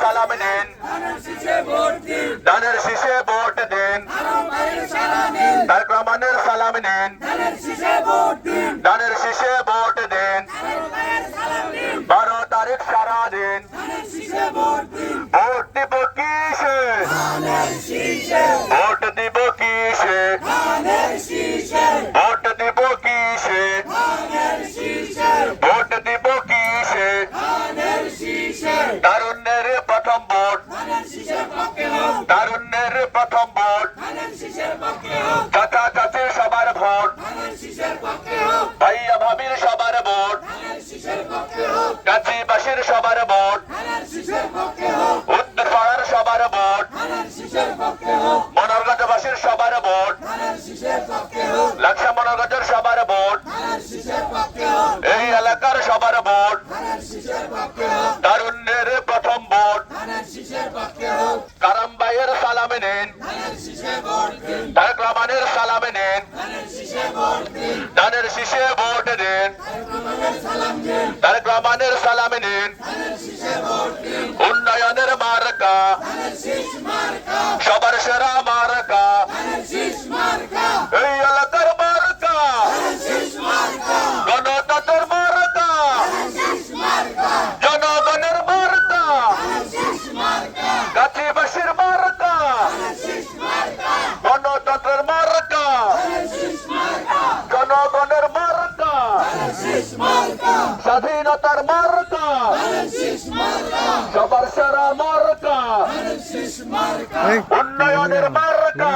সালাম নিন, ধানের শীষে ভোট দিন, তারেক রহমানের সালাম নিন, ধানের শীষে ভোট দিন, 12 তারিখ সারা দিন ভোট দিব কিসে, ভোট দিব কিসে, ভোট দিব কিসে, ভোট দিব কিসে, তারুণ্যের প্রথম ভোট, তারুণ্যের প্রথম ভোট, চাচা চাচি সবার ভোট, ভাইয়া ভাবির সবার ভোট, কাছিবাসীর সবার ভোট, উত্তর পাড়ার সবার ভোট, মনোরগঞ্জবাসীর সবার ভোট, লাকসা মনোরগঞ্জের সবার ভোট, এই এলাকার সবার ভোট, তারুণ্যের প্রথম ভোট, কারাম ভাইয়ের সালাম নিন, তারেক রহমানের সালাম নিন, ধানের শীষে ভোট দিন, তারেক রহমানের সালাম নিন, উন্নয়নের মার্কা, সবার সেরা মার্কা, এই এলাকার মার্কা, গণতন্ত্রের মার্কা, জনগণের মার্কা, কাছিবাসীর মার্কা, গণতন্ত্রের মার্কা, জনগণের মার্কা, স্বাধীনতার মার্কা, সবার সেরা মার্কা, উন্নয়নের মার্কা।